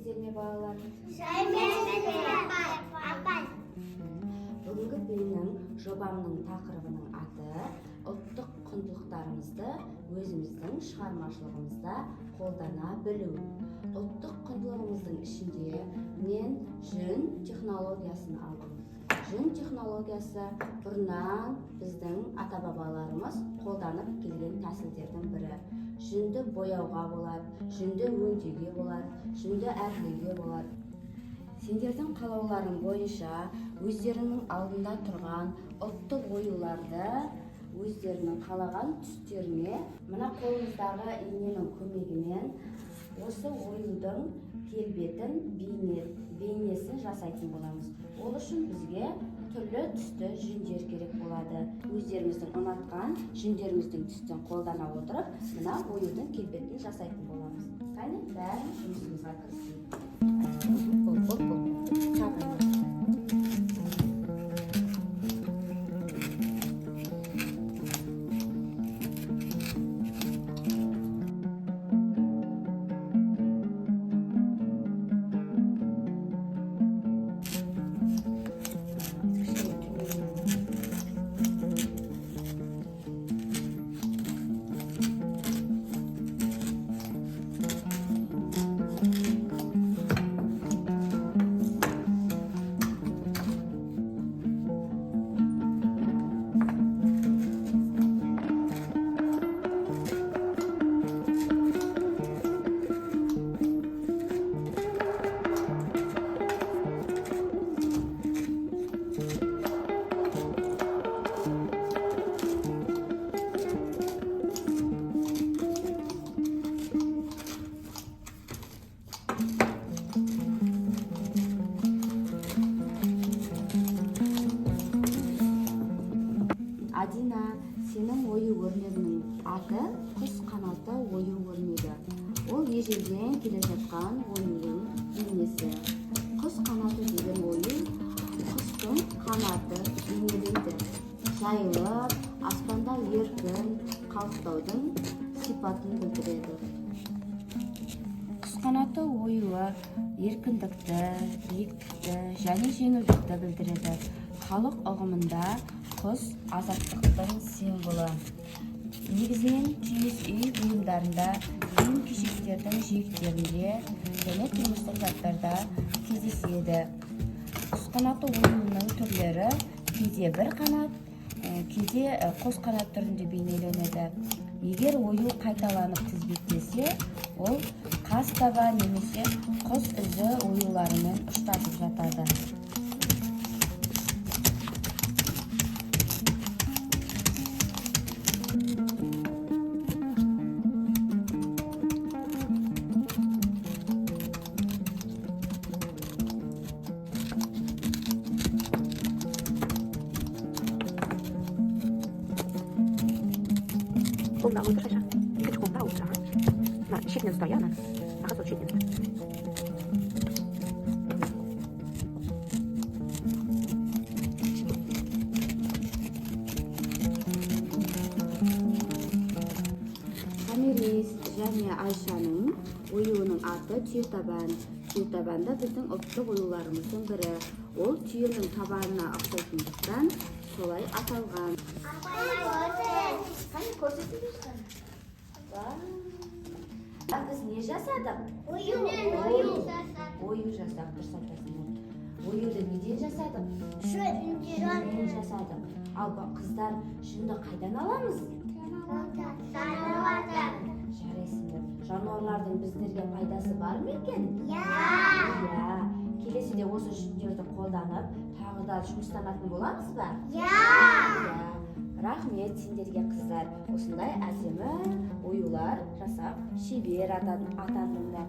Сәлеметсіздер ме балалар? Апай. Бүгінгі менің жобамның тақырыбының аты ұлттық құндылықтарымызды өзіміздің шығармашылығымызда қолдана білу. Ұлттық құндылығымыздың ішінде мен жүн технологиясын алдым. Жүн технологиясы бұрыннан біздің ата-бабаларымыз қолданып келген тәсілдердің бірі. Жүнді бояуға болады, жүнді өңдеуге болады, жүнді әрлеуге болады. Сендердің қалауларың бойынша өздерінің алдында тұрған ұлттық оюларды өздерінің қалаған түстеріне мына қолымыздағы иненің көмегімен осы оюдың келбетін, бейнесін жасайтын боламыз. Ол үшін бізге түрлі түсті жүндер керек болады. Өздеріміздің ұнатқан жүндеріміздің түсін қолдана отырып, мына оюдың келбетін жасайтын боламыз. Қане, бәріміз жұмысымызға кірісейік. Адина, сенің ою өрнегінің аты құс қанаты ою өрнегі. Ол ежелден келе жатқан оюдың бейнесі. Құс қанаты деген ою құстың қанаты бейнеленді. Жайылып, аспанда еркін қалықтаудың сипатын білдіреді. Құс қанаты оюы еркіндікті, биіктікті және жеңілдікті білдіреді. Халық ұғымында құс азаттықтың символы. Негізінен киіз үй бұйымдарында, киім-кешектердің жиектерінде және тұрмыстық заттарда кездеседі. Құс қанаты оюының түрлері кейде бір қанат, кейде қос қанат түрінде бейнеленеді. Егер ою қайталанып тізбектелсе, ол қас таба немесе құс ізі оюларымен ұштасып жатады. Қолда отырса, екінші қолда отырса, шетінен ұстайы, аға сол шетінен ұстайы. Хамирис және Айшаның оюының аты түйетабан. Түйетабан да біздің ұлттық оюларымыздың бірі. Ол түйенің табанына ұқсайтындықтан солай аталған. Біз не жасадық? Ою жасадық, дұрыс айтасың. Оюды неден жасадық? Жүннен жасадық. Ал қыздар, жүнді қайдан аламыз? Жарайсыңдар. Жануарлардың біздерге пайдасы бар ма екен? Иә. Келесіде осы жүндерді қолданып, тағы да жұмыстанатын боламыз ба? Иә. Рахмет сендерге қыздар. Осындай әдемі оюлар жасап шебер атандыңдар.